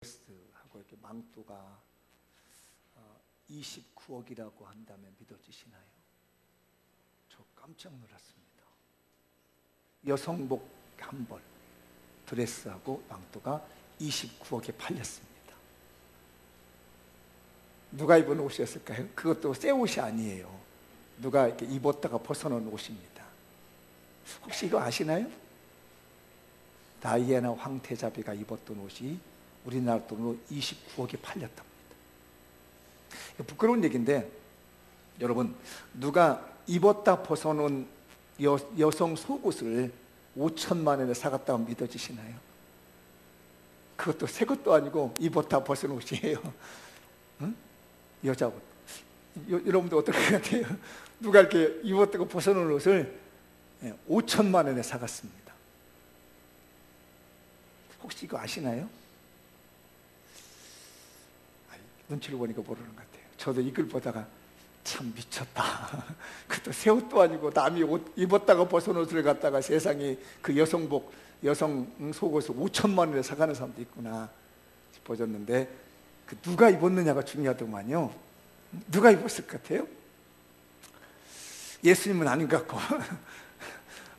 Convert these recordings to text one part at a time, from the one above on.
하고 이렇게 망토가 29억이라고 한다면 믿어지시나요? 저 깜짝 놀랐습니다. 여성복 한 벌, 드레스하고 망토가 29억에 팔렸습니다. 누가 입은 옷이었을까요? 그것도 새 옷이 아니에요. 누가 이렇게 입었다가 벗어놓은 옷입니다. 혹시 이거 아시나요? 다이애나 황태자비가 입었던 옷이 우리나라 돈으로 29억에 팔렸답니다. 부끄러운 얘기인데, 여러분, 누가 입었다 벗어놓은 여성 속옷을 5천만 원에 사갔다고 믿어지시나요? 그것도 새 것도 아니고 입었다 벗은 옷이에요. 응? 여자 옷. 여러분들 어떨 것 같아요? 누가 이렇게 입었다고 벗어놓은 옷을 5천만 원에 사갔습니다. 혹시 이거 아시나요? 눈치를 보니까 모르는 것 같아요. 저도 이걸 보다가 참 미쳤다. 그것도 새 옷도 아니고 남이 옷 입었다가 벗은 옷을 갖다가 세상에 그 여성 속옷을 5천만 원에 사가는 사람도 있구나 싶어졌는데, 그 누가 입었느냐가 중요하더만요. 누가 입었을 것 같아요? 예수님은 아닌 것 같고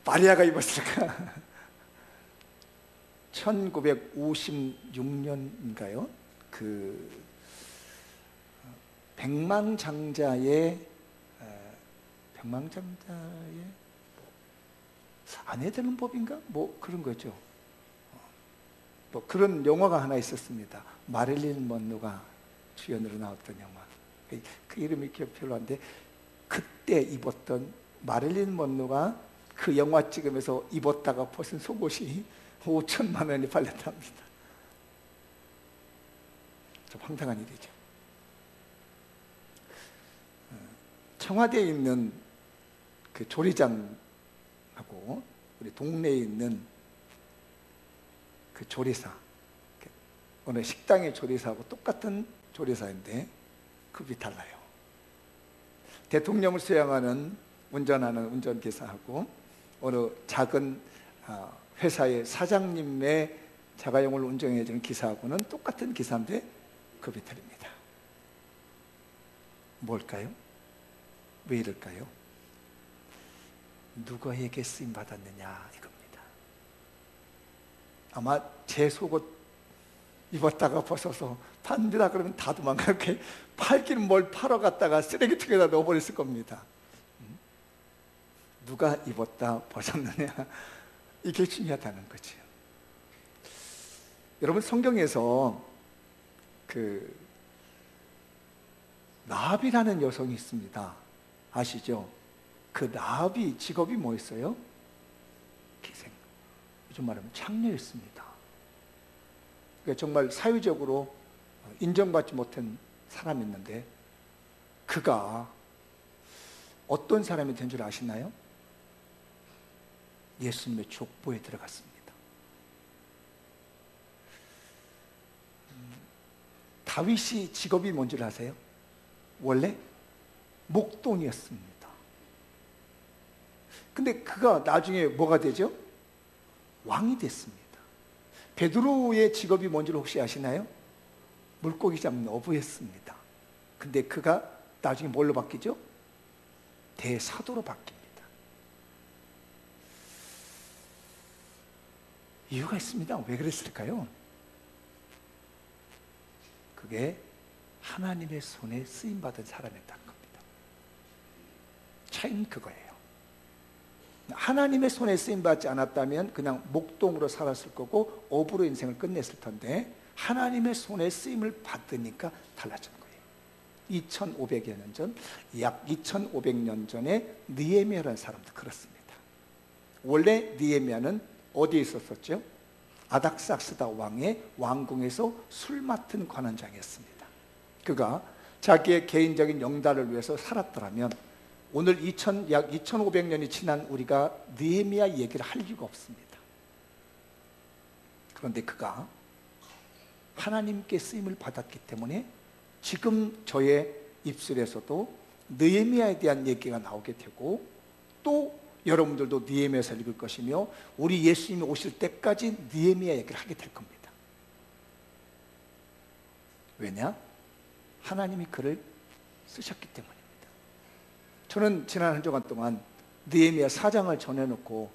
마리아가 입었을까? 1956년인가요? 그 백망장자의 아내 되는 법인가? 뭐 그런 거죠. 뭐 그런 영화가 하나 있었습니다. 마릴린 먼로가 주연으로 나왔던 영화. 그 이름이 기억 별로 안 돼. 그때 입었던 마릴린 먼로가 그 영화 찍으면서 입었다가 벗은 속옷이 5천만 원이 팔렸답니다. 좀 황당한 일이죠. 청와대에 있는 그 조리장하고 우리 동네에 있는 그 조리사, 어느 식당의 조리사하고 똑같은 조리사인데 급이 달라요. 대통령을 수양하는 운전하는 운전기사하고 어느 작은 회사의 사장님의 자가용을 운전해주는 기사하고는 똑같은 기사인데 급이 다릅니다. 뭘까요? 왜 이럴까요? 누구에게 쓰임 받았느냐 이겁니다. 아마 제 속옷 입었다가 벗어서 판비라 그러면 다 도망가. 이렇게 팔기는 뭘 팔아 갔다가 쓰레기통에다 넣어버렸을 겁니다. 누가 입었다 벗었느냐, 이게 중요하다는 거죠. 여러분, 성경에서 그 라합이라는 여성이 있습니다. 아시죠? 그 라합이 직업이 뭐였어요? 기생. 요즘 말하면 창녀였습니다. 그러니까 정말 사회적으로 인정받지 못한 사람이었는데, 그가 어떤 사람이 된 줄 아시나요? 예수님의 족보에 들어갔습니다. 다윗이 직업이 뭔 줄 아세요? 원래 목동이었습니다. 근데 그가 나중에 뭐가 되죠? 왕이 됐습니다. 베드로의 직업이 뭔지 혹시 아시나요? 물고기 잡는 어부였습니다. 근데 그가 나중에 뭘로 바뀌죠? 대사도로 바뀝니다. 이유가 있습니다. 왜 그랬을까요? 그게 하나님의 손에 쓰임받은 사람이었다는 겁니다. 차이는 그거예요. 하나님의 손에 쓰임받지 않았다면 그냥 목동으로 살았을 거고 어부로 인생을 끝냈을 텐데, 하나님의 손에 쓰임을 받으니까 달라진 거예요. 2500여 년 전, 약 2500년 전에 느헤미야라는 사람도 그렇습니다. 원래 느헤미야는 어디에 있었었죠? 아닥삭스다 왕의 왕궁에서 술 맡은 관원장이었습니다. 그가 자기의 개인적인 영달을 위해서 살았더라면 오늘 약 2500년이 지난 우리가 느헤미야 얘기를 할 이유가 없습니다. 그런데 그가 하나님께 쓰임을 받았기 때문에 지금 저의 입술에서도 느헤미야에 대한 얘기가 나오게 되고, 또 여러분들도 느헤미야서 읽을 것이며 우리 예수님이 오실 때까지 느헤미야 얘기를 하게 될 겁니다. 왜냐? 하나님이 그를 쓰셨기 때문입니다. 저는 지난 한 주간 동안 느헤미야 4장을 전해놓고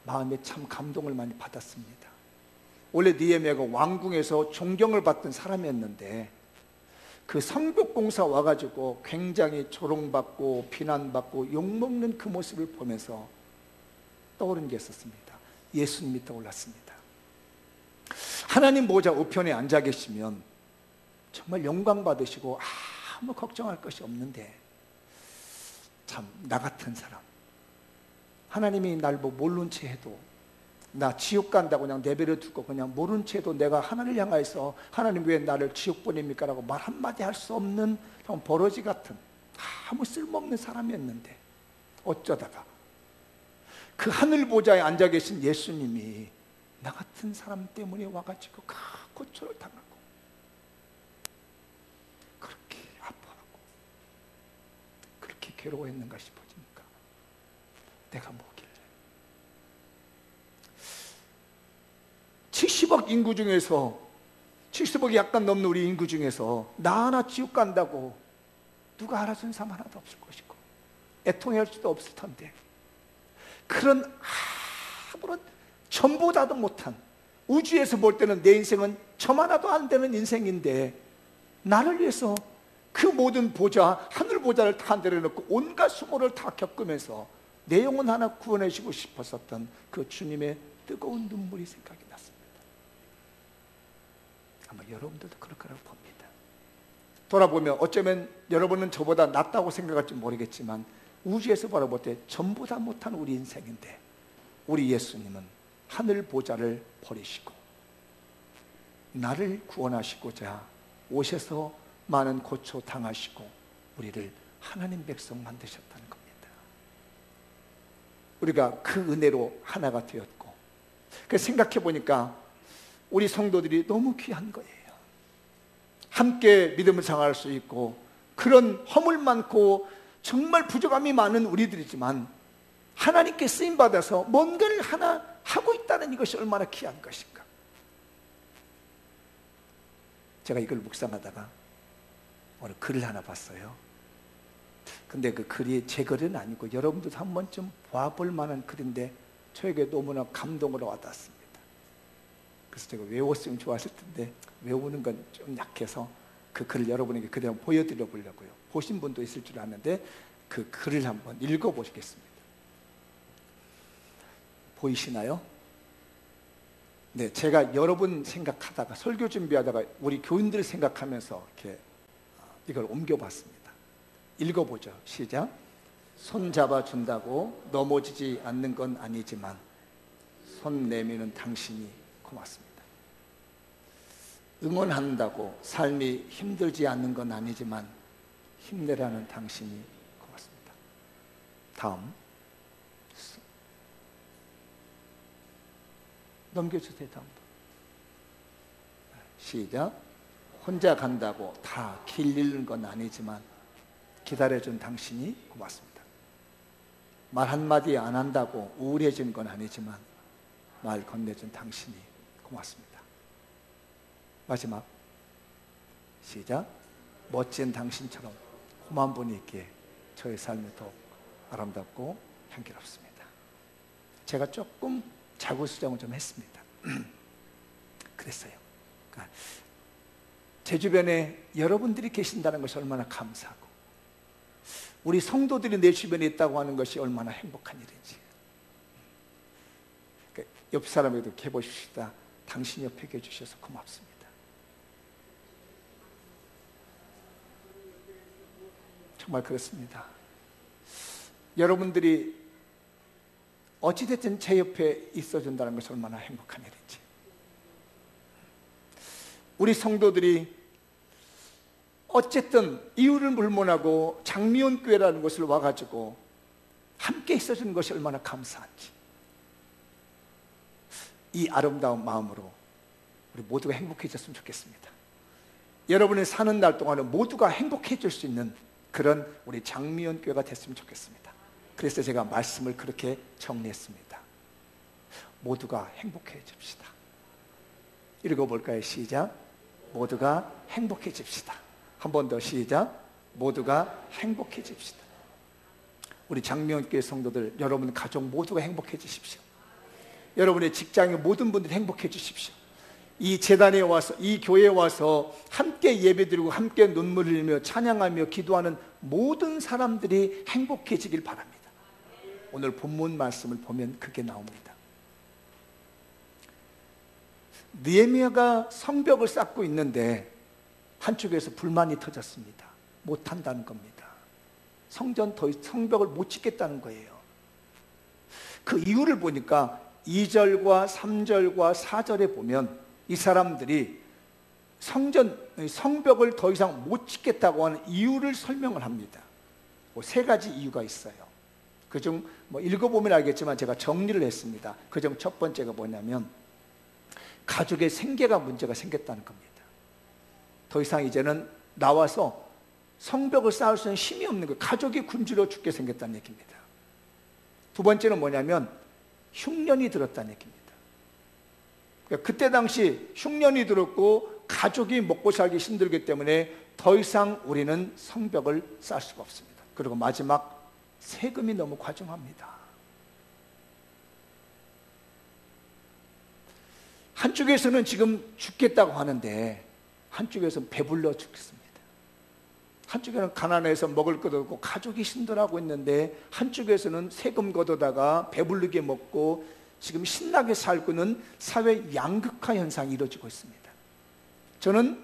마음에 참 감동을 많이 받았습니다. 원래 느헤미야가 왕궁에서 존경을 받던 사람이었는데 그 성벽공사 와가지고 굉장히 조롱받고 비난받고 욕먹는 그 모습을 보면서 떠오른 게 있었습니다. 예수님이 떠올랐습니다. 하나님 보좌 우편에 앉아 계시면 정말 영광 받으시고 아무 걱정할 것이 없는데 참 나 같은 사람, 하나님이 날 뭐 모른 채 해도 나 지옥 간다고 그냥 내버려 두고 그냥 모른 채 해도 내가 하나님을 향하여서 하나님 왜 나를 지옥 보냅니까? 라고 말 한마디 할 수 없는 버러지 같은 아무 쓸모없는 사람이었는데 어쩌다가 그 하늘 보좌에 앉아 계신 예수님이 나 같은 사람 때문에 와가지고 그 고초를 당하고 그렇게 아파하고 그렇게 괴로워했는가 싶어집니까? 내가 뭐길래 70억 인구 중에서 70억이 약간 넘는 우리 인구 중에서 나 하나 지옥 간다고 누가 알아준 사람 하나도 없을 것이고 애통할 수도 없을 텐데 그런 아무런 전보다도 못한 우주에서 볼 때는 내 인생은 점 하나도 안 되는 인생인데 나를 위해서 그 모든 보좌, 하늘 보좌를 다 내려놓고 온갖 수모를 다 겪으면서 내 영혼 하나 구원해주고 싶었었던 그 주님의 뜨거운 눈물이 생각이 났습니다. 아마 여러분들도 그럴 거라고 봅니다. 돌아보면 어쩌면 여러분은 저보다 낫다고 생각할지 모르겠지만 우주에서 바라볼 때 전보다 못한 우리 인생인데 우리 예수님은 하늘 보좌를 버리시고 나를 구원하시고자 오셔서 많은 고초 당하시고 우리를 하나님 백성 만드셨다는 겁니다. 우리가 그 은혜로 하나가 되었고 그래서 생각해 보니까 우리 성도들이 너무 귀한 거예요. 함께 믿음을 생활할 수 있고 그런 허물 많고 정말 부족함이 많은 우리들이지만 하나님께 쓰임받아서 뭔가를 하나 하고 있다는 이것이 얼마나 귀한 것인가. 제가 이걸 묵상하다가 오늘 글을 하나 봤어요. 근데 그 글이 제 글은 아니고 여러분들도 한 번쯤 봐볼 만한 글인데 저에게 너무나 감동으로 와닿았습니다. 그래서 제가 외웠으면 좋았을 텐데 외우는 건 좀 약해서 그 글을 여러분에게 그대로 보여드려 보려고요. 보신 분도 있을 줄 아는데 그 글을 한번 읽어보시겠습니다. 보이시나요? 네, 제가 여러 분 생각하다가 설교 준비하다가 우리 교인들 생각하면서 이렇게 이걸 옮겨봤습니다. 읽어보죠. 시작. 손 잡아준다고 넘어지지 않는 건 아니지만 손 내미는 당신이 고맙습니다. 응원한다고 삶이 힘들지 않는 건 아니지만 힘내라는 당신이 고맙습니다. 다음 넘겨주세요. 다음 시작. 혼자 간다고 다 길 잃는 건 아니지만 기다려준 당신이 고맙습니다. 말 한마디 안 한다고 우울해진 건 아니지만 말 건네준 당신이 고맙습니다. 마지막 시작. 멋진 당신처럼 험한 분이 있기에 저의 삶이 더욱 아름답고 향기롭습니다. 제가 조금 자구수정을 좀 했습니다. 그랬어요. 그러니까 제 주변에 여러분들이 계신다는 것이 얼마나 감사하고 우리 성도들이 내 주변에 있다고 하는 것이 얼마나 행복한 일인지. 그러니까 옆 사람에게도 해보십시다. 당신 옆에 계셔서 고맙습니다. 정말 그렇습니다. 여러분들이 어찌됐든 제 옆에 있어준다는 것이 얼마나 행복한 일인지. 우리 성도들이 어쨌든 이유를 불문하고 장미원교회라는 곳을 와가지고 함께 있어주는 것이 얼마나 감사한지. 이 아름다운 마음으로 우리 모두가 행복해졌으면 좋겠습니다. 여러분이 사는 날 동안은 모두가 행복해질 수 있는 그런 우리 장미원교회가 됐으면 좋겠습니다. 그래서 제가 말씀을 그렇게 정리했습니다. 모두가 행복해집시다. 읽어볼까요? 시작. 모두가 행복해집시다. 한 번 더 시작. 모두가 행복해집시다. 우리 장명교회 성도들, 여러분 가족 모두가 행복해지십시오. 여러분의 직장의 모든 분들이 행복해지십시오. 이 재단에 와서, 이 교회에 와서 함께 예배드리고 함께 눈물 흘리며 찬양하며 기도하는 모든 사람들이 행복해지길 바랍니다. 오늘 본문 말씀을 보면 그게 나옵니다. 느헤미야가 성벽을 쌓고 있는데 한쪽에서 불만이 터졌습니다. 못한다는 겁니다. 성벽을 못 짓겠다는 거예요. 그 이유를 보니까 2절과 3절과 4절에 보면 이 사람들이 성벽을 더 이상 못 짓겠다고 하는 이유를 설명을 합니다. 세 가지 이유가 있어요. 그중 읽어보면 알겠지만 제가 정리를 했습니다. 그중 첫 번째가 뭐냐면 가족의 생계가 문제가 생겼다는 겁니다. 더 이상 이제는 나와서 성벽을 쌓을 수 있는 힘이 없는 거예요. 가족이 굶주려 죽게 생겼다는 얘기입니다. 두 번째는 뭐냐면 흉년이 들었다는 얘기입니다. 그러니까 그때 당시 흉년이 들었고 가족이 먹고 살기 힘들기 때문에 더 이상 우리는 성벽을 쌓을 수가 없습니다. 그리고 마지막, 세금이 너무 과중합니다. 한쪽에서는 지금 죽겠다고 하는데 한쪽에서는 배불러 죽겠습니다. 한쪽에는 가난해서 먹을 것도 없고 가족이 힘들어하고 있는데 한쪽에서는 세금 걷어다가 배부르게 먹고 지금 신나게 살고 있는 사회 양극화 현상이 이루어지고 있습니다. 저는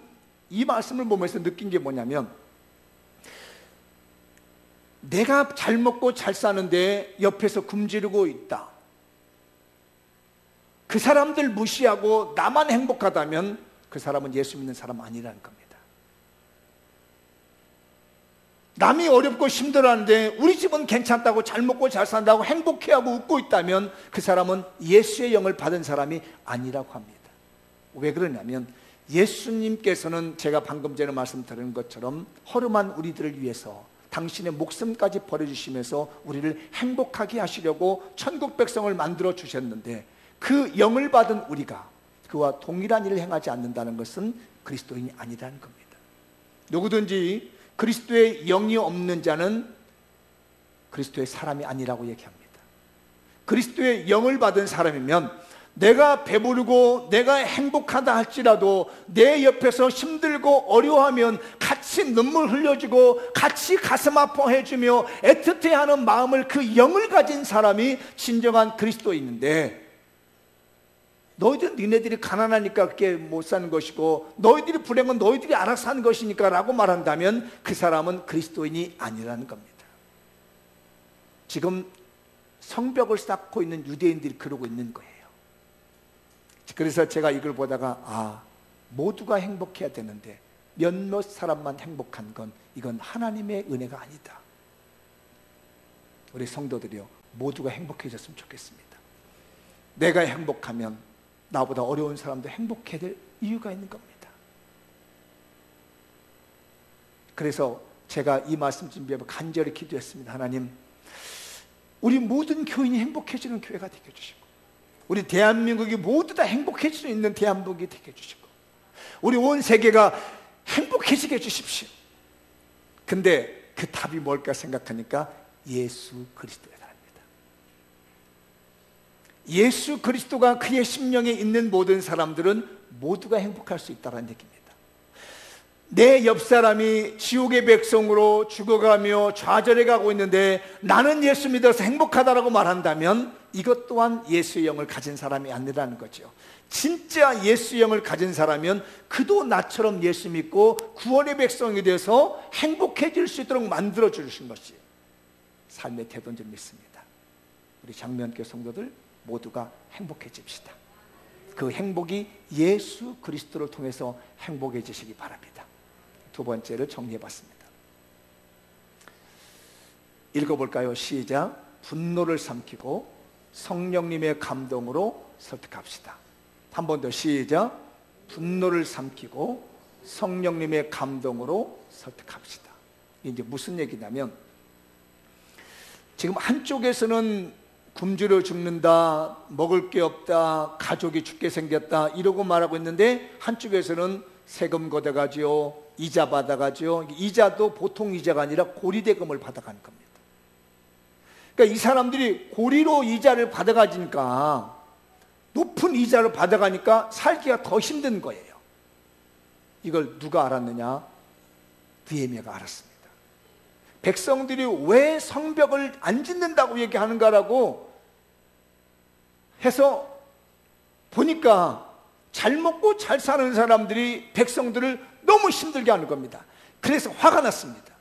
이 말씀을 보면서 느낀 게 뭐냐면, 내가 잘 먹고 잘 사는데 옆에서 굶주리고 있다, 그 사람들 무시하고 나만 행복하다면 그 사람은 예수 믿는 사람 아니라는 겁니다. 남이 어렵고 힘들어하는데 우리 집은 괜찮다고 잘 먹고 잘 산다고 행복해하고 웃고 있다면 그 사람은 예수의 영을 받은 사람이 아니라고 합니다. 왜 그러냐면 예수님께서는 제가 방금 전에 말씀드린 것처럼 허름한 우리들을 위해서 당신의 목숨까지 버려주시면서 우리를 행복하게 하시려고 천국 백성을 만들어 주셨는데, 그 영을 받은 우리가 그와 동일한 일을 행하지 않는다는 것은 그리스도인이 아니라는 겁니다. 누구든지 그리스도의 영이 없는 자는 그리스도의 사람이 아니라고 얘기합니다. 그리스도의 영을 받은 사람이면 내가 배부르고 내가 행복하다 할지라도 내 옆에서 힘들고 어려워하면 같이 눈물 흘려주고 같이 가슴 아파해주며 애틋해하는 마음을, 그 영을 가진 사람이 진정한 그리스도인인데, 너희들 니네들이 가난하니까 그렇게 못 사는 것이고 너희들이 불행은 너희들이 알아서 하는 것이니까 라고 말한다면 그 사람은 그리스도인이 아니라는 겁니다. 지금 성벽을 쌓고 있는 유대인들이 그러고 있는 거예요. 그래서 제가 이걸 보다가 모두가 행복해야 되는데 몇몇 사람만 행복한 건 이건 하나님의 은혜가 아니다. 우리 성도들이요, 모두가 행복해졌으면 좋겠습니다. 내가 행복하면 나보다 어려운 사람도 행복해야 될 이유가 있는 겁니다. 그래서 제가 이 말씀 준비하고 간절히 기도했습니다. 하나님, 우리 모든 교인이 행복해지는 교회가 되게 해주시고, 우리 대한민국이 모두 다 행복해질 수 있는 대한민국이 되게 해주시고, 우리 온 세계가 행복해지게 해주십시오. 근데 그 답이 뭘까 생각하니까 예수 그리스도의 사람입니다. 예수 그리스도가 그의 심령에 있는 모든 사람들은 모두가 행복할 수 있다는 얘기입니다. 내 옆 사람이 지옥의 백성으로 죽어가며 좌절해 가고 있는데 나는 예수 믿어서 행복하다라고 말한다면 이것 또한 예수의 영을 가진 사람이 아니라는 거죠. 진짜 예수의 영을 가진 사람은 그도 나처럼 예수 믿고 구원의 백성이 돼서 행복해질 수 있도록 만들어 주신 것이 삶의 태도인 줄 믿습니다. 우리 장면교 성도들 모두가 행복해집시다. 그 행복이 예수 그리스도를 통해서 행복해지시기 바랍니다. 두 번째를 정리해봤습니다. 읽어볼까요? 시작. 분노를 삼키고 성령님의 감동으로 설득합시다. 한 번 더 시작. 분노를 삼키고 성령님의 감동으로 설득합시다. 이제 무슨 얘기냐면, 지금 한쪽에서는 굶주려 죽는다, 먹을 게 없다, 가족이 죽게 생겼다 이러고 말하고 있는데, 한쪽에서는 세금 걷어가지요, 이자 받아가지요. 이자도 보통 이자가 아니라 고리대금을 받아가는 겁니다. 그러니까 이 사람들이 고리로 이자를 받아가니까, 높은 이자를 받아가니까 살기가 더 힘든 거예요. 이걸 누가 알았느냐? 느헤미야가 알았습니다. 백성들이 왜 성벽을 안 짓는다고 얘기하는가라고 해서 보니까 잘 먹고 잘 사는 사람들이 백성들을 너무 힘들게 하는 겁니다. 그래서 화가 났습니다.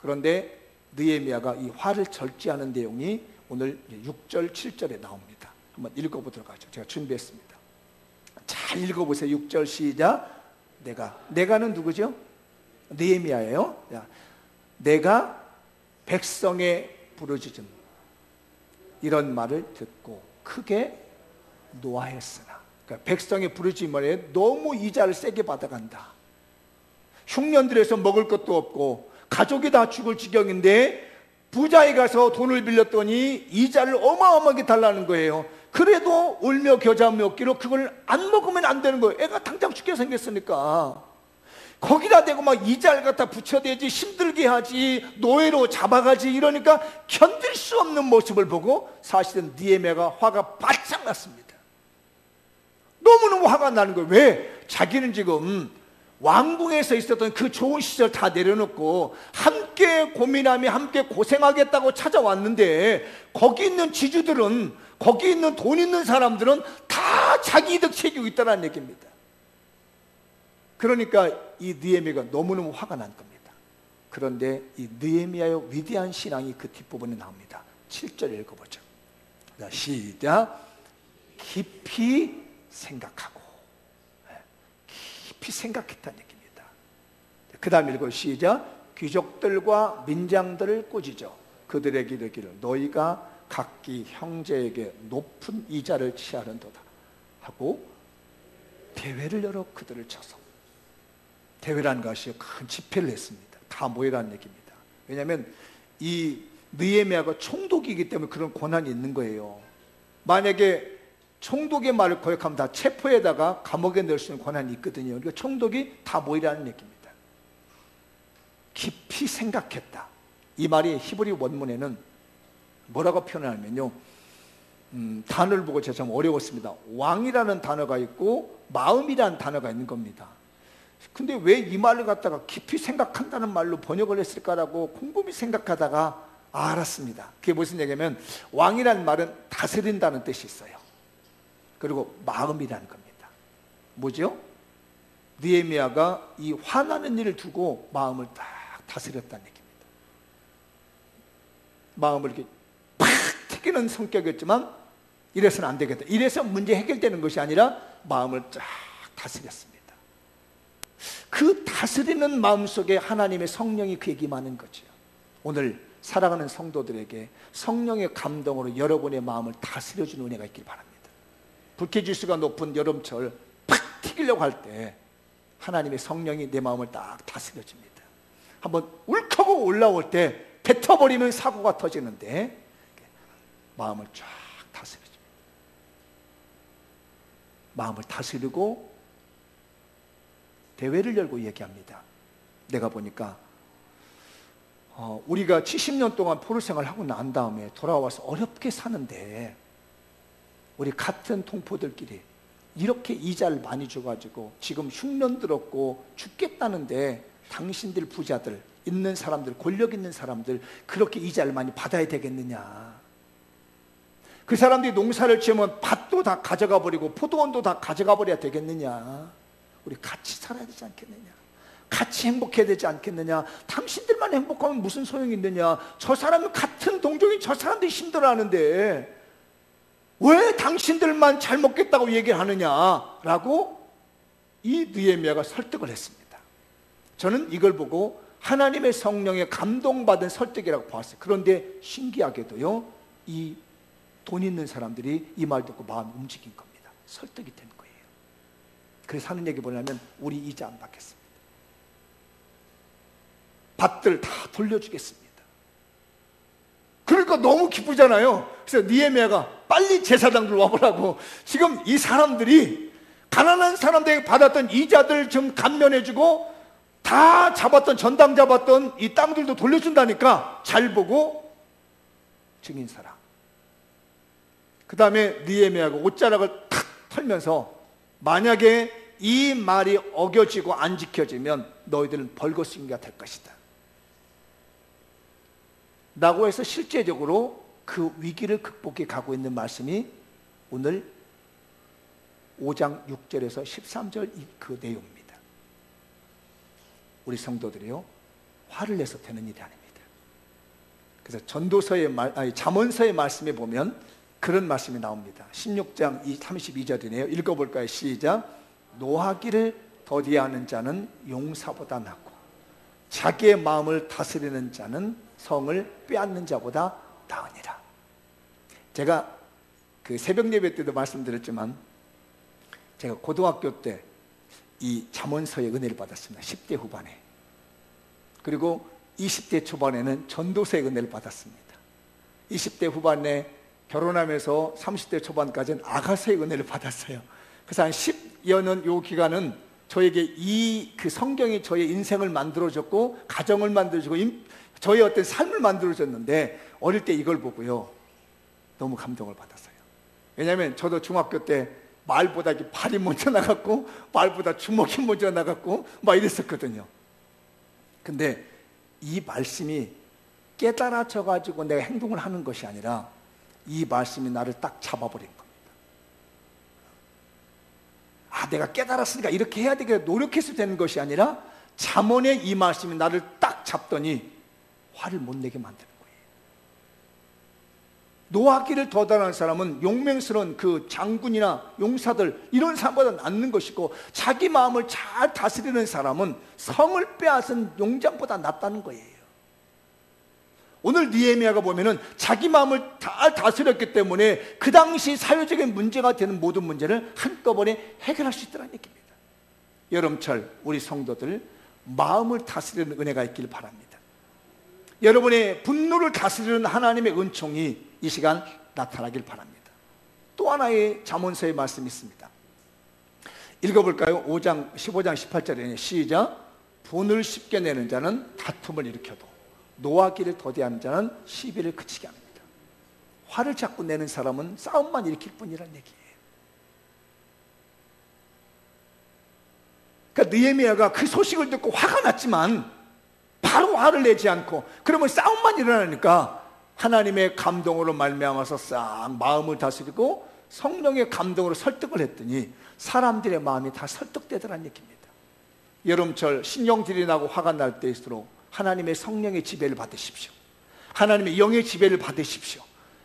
그런데 느헤미야가 이 화를 절제하는 내용이 오늘 6절, 7절에 나옵니다. 한번 읽어보도록 하죠. 제가 준비했습니다. 잘 읽어보세요. 6절 시작. 내가는 누구죠? 느헤미야예요. 내가 백성의 부르짖음 이런 말을 듣고 크게 노하였으나, 그러니까 백성의 부르짖음에 너무 이자를 세게 받아간다. 흉년들에서 먹을 것도 없고 가족이 다 죽을 지경인데 부자에 가서 돈을 빌렸더니 이자를 어마어마하게 달라는 거예요. 그래도 울며 겨자 먹기로 그걸 안 먹으면 안 되는 거예요. 애가 당장 죽게 생겼으니까. 거기다 대고 막 이자를 갖다 붙여대지, 힘들게 하지, 노예로 잡아가지 이러니까 견딜 수 없는 모습을 보고 사실은 느헤미야가 화가 바짝 났습니다. 너무너무 화가 나는 거예요. 왜? 자기는 지금 왕궁에서 있었던 그 좋은 시절 다 내려놓고 함께 고민하며 함께 고생하겠다고 찾아왔는데, 거기 있는 지주들은, 거기 있는 돈 있는 사람들은 다 자기 이득 챙기고 있다는 얘기입니다. 그러니까 이 느헤미야가 너무너무 화가 난 겁니다. 그런데 이 느헤미야의 위대한 신앙이 그 뒷부분에 나옵니다. 7절 읽어보죠. 자, 시작. 깊이 생각하고, 깊이 생각했다는 얘기입니다. 그 다음 읽어 시작. 귀족들과 민장들을 꾸짖어 그들에게 이르기를 너희가 각기 형제에게 높은 이자를 취하는도다 하고 대회를 열어 그들을 쳐서, 대회라는 것이 큰 집회를 했습니다. 다 모이라는 얘기입니다. 왜냐하면 이 느헤미야가 총독이기 때문에 그런 권한이 있는 거예요. 만약에 총독의 말을 거역하면 다 체포에다가 감옥에 넣을 수 있는 권한이 있거든요. 그러니까 총독이 다 모이라는 얘기입니다. 깊이 생각했다. 이 말이 히브리 원문에는 뭐라고 표현하냐면요, 단어를 보고 제가 좀 어려웠습니다. 왕이라는 단어가 있고 마음이라는 단어가 있는 겁니다. 근데 왜 이 말을 갖다가 깊이 생각한다는 말로 번역을 했을까라고 곰곰이 생각하다가 알았습니다. 그게 무슨 얘기냐면 왕이라는 말은 다스린다는 뜻이 있어요. 그리고 마음이라는 겁니다. 뭐죠? 느헤미야가 이 화나는 일을 두고 마음을 딱 다스렸다는 얘기입니다. 마음을 이렇게 팍 튀기는 성격이었지만 이래서는 안 되겠다. 이래서 문제 해결되는 것이 아니라 마음을 쫙 다스렸습니다. 그 다스리는 마음속에 하나님의 성령이 그에게 임하는 거죠. 오늘 살아가는 성도들에게 성령의 감동으로 여러분의 마음을 다스려주는 은혜가 있길 바랍니다. 불쾌지수가 높은 여름철 팍 튀기려고 할 때 하나님의 성령이 내 마음을 딱 다스려줍니다. 한번 울컥하고 올라올 때 뱉어버리면 사고가 터지는데 마음을 쫙 다스려줍니다. 마음을 다스리고 대회를 열고 얘기합니다. 내가 보니까 우리가 70년 동안 포로 생활을 하고 난 다음에 돌아와서 어렵게 사는데 우리 같은 동포들끼리 이렇게 이자를 많이 줘가지고 지금 흉년 들었고 죽겠다는데 당신들 부자들, 있는 사람들, 권력 있는 사람들 그렇게 이자를 많이 받아야 되겠느냐. 그 사람들이 농사를 지으면 밭도 다 가져가 버리고 포도원도 다 가져가 버려야 되겠느냐. 우리 같이 살아야 되지 않겠느냐. 같이 행복해야 되지 않겠느냐. 당신들만 행복하면 무슨 소용이 있느냐. 저 사람은 같은 동족인 저 사람들이 힘들어하는데 왜 당신들만 잘 먹겠다고 얘기를 하느냐라고 이 느헤미야가 설득을 했습니다. 저는 이걸 보고 하나님의 성령에 감동받은 설득이라고 봤어요. 그런데 신기하게도요, 이 돈 있는 사람들이 이 말 듣고 마음이 움직인 겁니다. 설득이 된 거예요. 그래서 하는 얘기 뭐냐면 우리 이자 안 받겠습니다. 밭들 다 돌려주겠습니다. 그러니까 너무 기쁘잖아요. 그래서 느헤미야가 빨리 제사장들 와보라고. 지금 이 사람들이 가난한 사람들에게 받았던 이자들 좀 감면해주고 다 잡았던 전당 잡았던 이 땅들도 돌려준다니까 잘 보고 증인서라. 그 다음에 느헤미야가 옷자락을 탁 털면서 만약에 이 말이 어겨지고 안 지켜지면 너희들은 벌거숭이가 될 것이다 라고 해서 실제적으로 그 위기를 극복해 가고 있는 말씀이 오늘 5장 6절에서 13절 그 내용입니다. 우리 성도들이요, 화를 내서 되는 일이 아닙니다. 그래서 잠언서의 말씀에 보면 그런 말씀이 나옵니다. 16장 32절이네요. 읽어볼까요? 시작. 노하기를 더디하는 자는 용사보다 낫고 자기의 마음을 다스리는 자는 성을 빼앗는 자보다 나으니라. 제가 그 새벽 예배 때도 말씀드렸지만 제가 고등학교 때 이 잠언서의 은혜를 받았습니다. 10대 후반에. 그리고 20대 초반에는 전도서의 은혜를 받았습니다. 20대 후반에 결혼하면서 30대 초반까지는 아가서의 은혜를 받았어요. 그래서 한 10여 년 요 기간은 저에게 그 성경이 저의 인생을 만들어줬고 가정을 만들어주고 저의 어떤 삶을 만들어줬는데 어릴 때 이걸 보고요 너무 감동을 받았어요. 왜냐하면 저도 중학교 때 말보다 발이 먼저 나갔고 말보다 주먹이 먼저 나갔고 막 이랬었거든요. 근데 이 말씀이 깨달아져 가지고 내가 행동을 하는 것이 아니라 이 말씀이 나를 딱 잡아버린 겁니다. 내가 깨달았으니까 이렇게 해야 되겠다 노력해서 되는 것이 아니라 잠언의 이 말씀이 나를 딱 잡더니 화를 못 내게 만드는 거예요. 노하기를 더다한 사람은 용맹스러운 그 장군이나 용사들 이런 사람보다 낫는 것이고 자기 마음을 잘 다스리는 사람은 성을 빼앗은 용장보다 낫다는 거예요. 오늘 느헤미야가 보면은 자기 마음을 잘 다스렸기 때문에 그 당시 사회적인 문제가 되는 모든 문제를 한꺼번에 해결할 수 있다는 얘기입니다. 여름철 우리 성도들 마음을 다스리는 은혜가 있길 바랍니다. 여러분의 분노를 다스리는 하나님의 은총이 이 시간 나타나길 바랍니다. 또 하나의 잠언서의 말씀이 있습니다. 읽어볼까요? 15장 18절에 시작. 분을 쉽게 내는 자는 다툼을 일으켜도 노하기를 더디하는 자는 시비를 그치게 합니다. 화를 자꾸 내는 사람은 싸움만 일으킬 뿐이라는 얘기예요. 그러니까 느헤미야가 그 소식을 듣고 화가 났지만 바로 화를 내지 않고 그러면 싸움만 일어나니까 하나님의 감동으로 말미암아서 싹 마음을 다스리고 성령의 감동으로 설득을 했더니 사람들의 마음이 다 설득되더라는 얘기입니다. 여름철 신령들이 나고 화가 날 때일수록 하나님의 성령의 지배를 받으십시오. 하나님의 영의 지배를 받으십시오.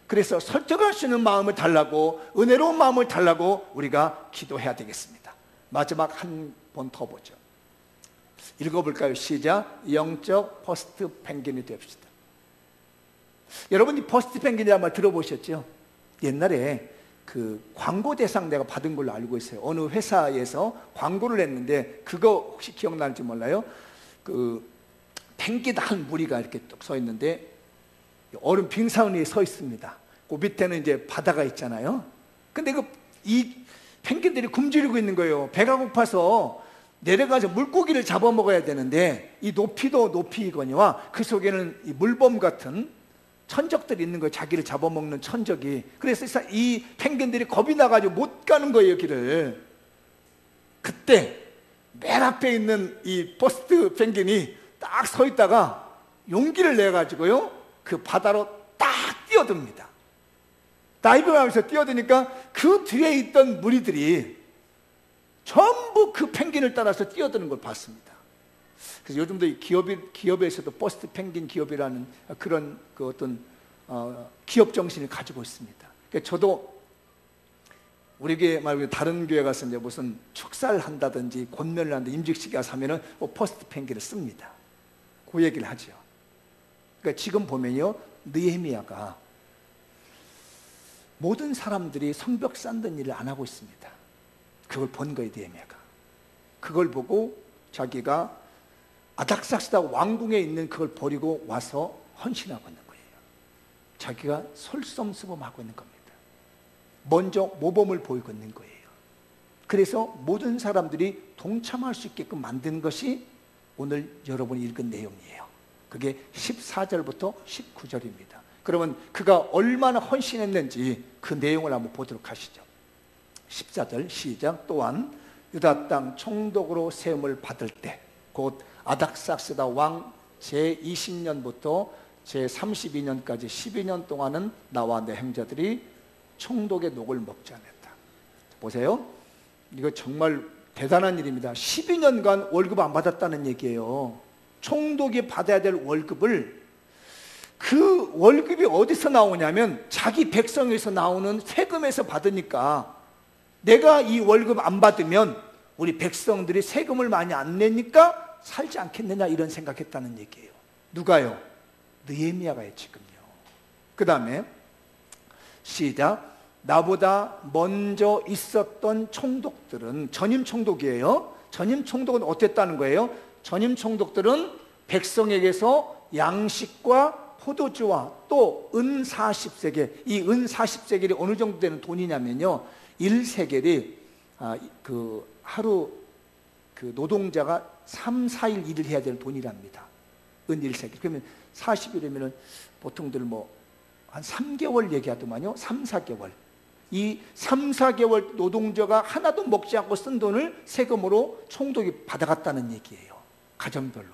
그래서 설득할 수 있는 마음을 달라고 은혜로운 마음을 달라고 우리가 기도해야 되겠습니다. 마지막 한 번 더 보죠. 읽어볼까요? 시작. 영적 퍼스트 펭귄이 됩시다. 여러분 이 퍼스트 펭귄이라는 말 들어보셨죠? 옛날에 그 광고 대상 내가 받은 걸로 알고 있어요. 어느 회사에서 광고를 했는데 그거 혹시 기억나는지 몰라요? 그 펭귄 한 무리가 이렇게 뚝 서 있는데 얼음 빙산 위에 서 있습니다. 그 밑에는 이제 바다가 있잖아요. 근데 이 펭귄들이 굶주리고 있는 거예요. 배가 고파서 내려가서 물고기를 잡아먹어야 되는데 이 높이도 높이거니와 그 속에는 이 물범 같은 천적들이 있는 거예요. 자기를 잡아먹는 천적이. 그래서 이 펭귄들이 겁이 나가지고 못 가는 거예요, 길을. 그때 맨 앞에 있는 이 버스트 펭귄이 딱 서 있다가 용기를 내가지고요 그 바다로 딱 뛰어듭니다. 다이빙 하면서 뛰어드니까 그 뒤에 있던 무리들이 전부 그 펭귄을 따라서 뛰어드는 걸 봤습니다. 그래서 요즘도 이 기업에서도 버스트 펭귄 기업이라는 그런 그 어떤 기업 정신을 가지고 있습니다. 그러니까 저도 우리 교회 말고 다른 교회 가서 이제 무슨 축사를 한다든지 권면을 한다든지 임직식이 가서 하면은 버스트 펭귄을 씁니다. 그 얘기를 하죠. 그러니까 지금 보면요 느헤미야가 모든 사람들이 성벽 쌓는 일을 안 하고 있습니다. 그걸 본 거예요, 느헤미야가. 그걸 보고 자기가 아닥사스다 왕궁에 있는 그걸 버리고 와서 헌신하고 있는 거예요. 자기가 솔선수범하고 있는 겁니다. 먼저 모범을 보이고 있는 거예요. 그래서 모든 사람들이 동참할 수 있게끔 만든 것이 오늘 여러분이 읽은 내용이에요. 그게 14절부터 19절입니다. 그러면 그가 얼마나 헌신했는지 그 내용을 한번 보도록 하시죠. 14절 시작. 또한 유다 땅 총독으로 세움을 받을 때 곧 아닥사스다 왕 제20년부터 제32년까지 12년 동안은 나와 내 형제들이 총독의 녹을 먹지 않았다. 보세요. 이거 정말 대단한 일입니다. 12년간 월급 안 받았다는 얘기예요. 총독이 받아야 될 월급을, 그 월급이 어디서 나오냐면 자기 백성에서 나오는 세금에서 받으니까, 내가 이 월급 안 받으면 우리 백성들이 세금을 많이 안 내니까 살지 않겠느냐, 이런 생각했다는 얘기예요. 누가요? 느헤미야가 지금요. 그 다음에 시작. 나보다 먼저 있었던 총독들은, 전임 총독이에요. 전임 총독은 어땠다는 거예요? 전임 총독들은 백성에게서 양식과 포도주와 또 은 40세겔, 이 은 40세겔이 어느 정도 되는 돈이냐면요, 1세겔이 하루 그 노동자가 3, 4일 일을 해야 되는 돈이랍니다. 은 1세겔. 그러면 40일이면 보통들 한 3개월 얘기하더만요. 3, 4개월. 이 3, 4개월 노동자가 하나도 먹지 않고 쓴 돈을 세금으로 총독이 받아갔다는 얘기예요. 가정별로.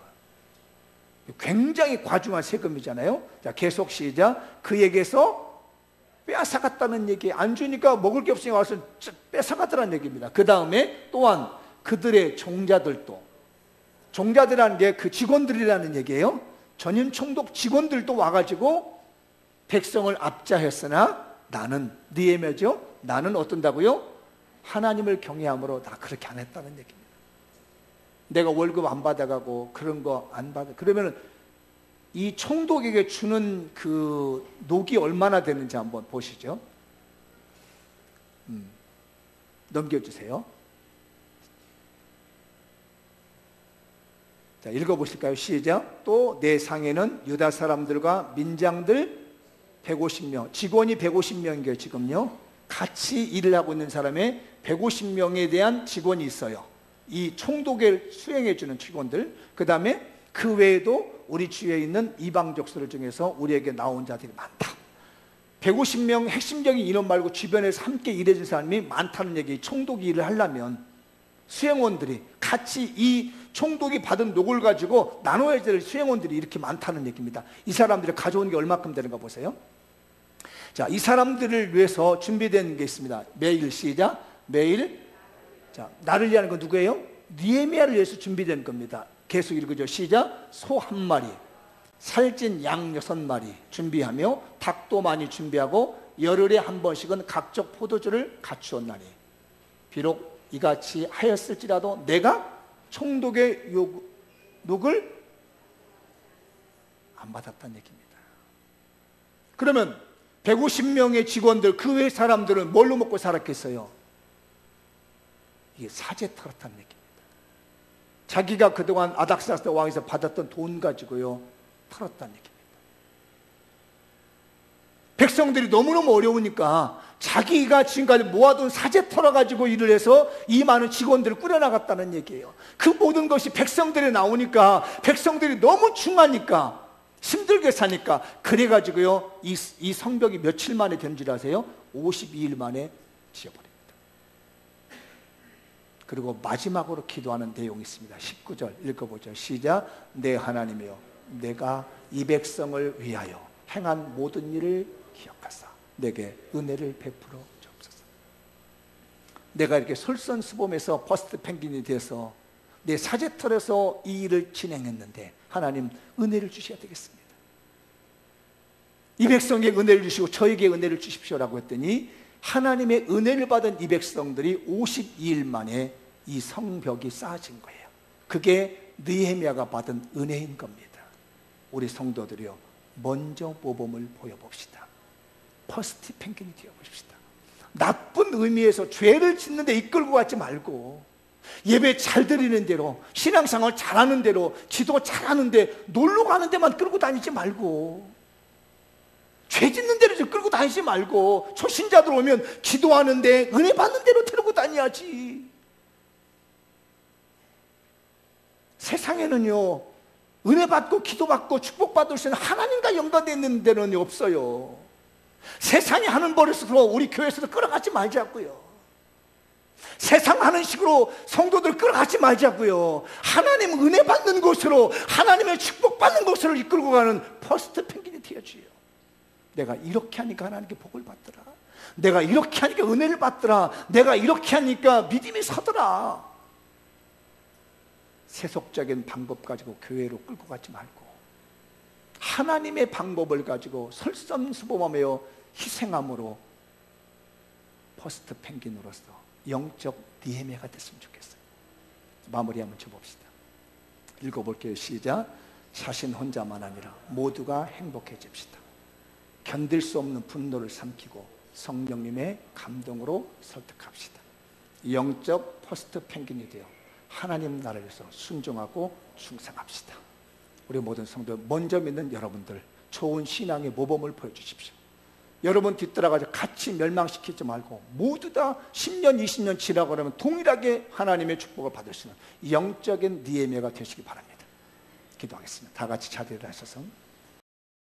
굉장히 과중한 세금이잖아요. 자, 계속 시작. 그에게서 뺏어갔다는 얘기. 안 주니까 먹을 게 없으니까 와서 뺏어갔다는 얘기입니다. 그 다음에 또한 그들의 종자들도, 종자들이라는 게 그 직원들이라는 얘기예요. 전임 총독 직원들도 와가지고 백성을 압자했으나 나는, 느헤미야죠, 나는 어떤다고요? 하나님을 경외함으로 나 그렇게 안 했다는 얘기입니다. 내가 월급 안 받아가고 그런 거 안 받아, 그러면 이 총독에게 주는 그 녹이 얼마나 되는지 한번 보시죠. 넘겨주세요. 자, 읽어보실까요? 시작. 또 내 상에는 유다 사람들과 민장들 150명, 직원이 150명이에요. 지금요, 같이 일을 하고 있는 사람의 150명에 대한 직원이 있어요. 이 총독을 수행해주는 직원들. 그 다음에 그 외에도 우리 주위에 있는 이방 족속들 중에서 우리에게 나온 자들이 많다. 150명 핵심적인 인원 말고 주변에서 함께 일해준 사람이 많다는 얘기. 총독이 일을 하려면 수행원들이 같이 이 총독이 받은 녹을 가지고 나눠야 될 수행원들이 이렇게 많다는 얘기입니다. 이 사람들이 가져온 게 얼마큼 되는가 보세요. 자, 이 사람들을 위해서 준비된 게 있습니다. 매일 시작. 매일. 자, 나를 위한 건 누구예요? 느헤미야를 위해서 준비된 겁니다. 계속 읽어줘. 시작. 소 1마리, 살찐 양 6마리 준비하며 닭도 많이 준비하고 열흘에 한 번씩은 각종 포도주를 갖추었나니 비록 이같이 하였을지라도 내가 총독의 녹을 안 받았다는 얘기입니다. 그러면 150명의 직원들, 그 외 사람들은 뭘로 먹고 살았겠어요? 이게 사제 털었다는 얘기입니다. 자기가 그동안 아닥사스 왕에서 받았던 돈 가지고요, 털었다는 얘기입니다. 백성들이 너무너무 어려우니까 자기가 지금까지 모아둔 사제 털어가지고 일을 해서 이 많은 직원들을 꾸려나갔다는 얘기예요. 그 모든 것이 백성들이 나오니까, 백성들이 너무 충하니까, 힘들게 사니까, 그래가지고요, 이 성벽이 며칠 만에 된 줄 아세요? 52일 만에 지어버립니다. 그리고 마지막으로 기도하는 내용이 있습니다. 19절 읽어보죠. 시작. 내 하나님이여, 내가 이 백성을 위하여 행한 모든 일을 기억하사 내게 은혜를 베풀어 주옵소서. 내가 이렇게 솔선수범해서 퍼스트 펭귄이 돼서 내 사제털에서 이 일을 진행했는데 하나님 은혜를 주셔야 되겠습니다. 이 백성에게 은혜를 주시고 저에게 은혜를 주십시오라고 했더니 하나님의 은혜를 받은 이 백성들이 52일 만에 이 성벽이 쌓아진 거예요. 그게 느헤미야가 받은 은혜인 겁니다. 우리 성도들이요, 먼저 모범을 보여봅시다. 퍼스트 펭귄이 되어보십시다. 나쁜 의미에서 죄를 짓는 데 이끌고 가지 말고, 예배 잘 드리는 대로, 신앙생활 잘하는 대로, 기도 잘하는데 놀러 가는 데만 끌고 다니지 말고, 죄 짓는 대로 끌고 다니지 말고 초신자들 오면 기도하는데 은혜 받는 대로 데리고 다녀야지. 세상에는요, 은혜 받고 기도 받고 축복 받을 수 있는 하나님과 연관되어 있는 데는 없어요. 세상이 하는 버릇으로 우리 교회에서도 끌어가지 말자고요. 세상 하는 식으로 성도들 끌어가지 말자고요. 하나님 은혜 받는 곳으로, 하나님의 축복 받는 곳으로 이끌고 가는 퍼스트 펭귄이 되어줘요. 내가 이렇게 하니까 하나님께 복을 받더라, 내가 이렇게 하니까 은혜를 받더라, 내가 이렇게 하니까 믿음이 서더라. 세속적인 방법 가지고 교회로 끌고 가지 말고 하나님의 방법을 가지고 설선수범하며 희생함으로 퍼스트 펭귄으로서 영적 니에미아가 됐으면 좋겠어요. 마무리 한번 쳐봅시다. 읽어볼게요. 시작. 자신 혼자만 아니라 모두가 행복해집시다. 견딜 수 없는 분노를 삼키고 성령님의 감동으로 설득합시다. 영적 퍼스트 펭귄이 되어 하나님 나라를 위해서 순종하고 충성합시다. 우리 모든 성도, 먼저 믿는 여러분들 좋은 신앙의 모범을 보여주십시오. 여러분 뒤따라가서 같이 멸망시키지 말고 모두 다 10년 20년 지나고 그러면 동일하게 하나님의 축복을 받을 수 있는 영적인 니에미아가 되시기 바랍니다. 기도하겠습니다. 다 같이 자리에 하셔서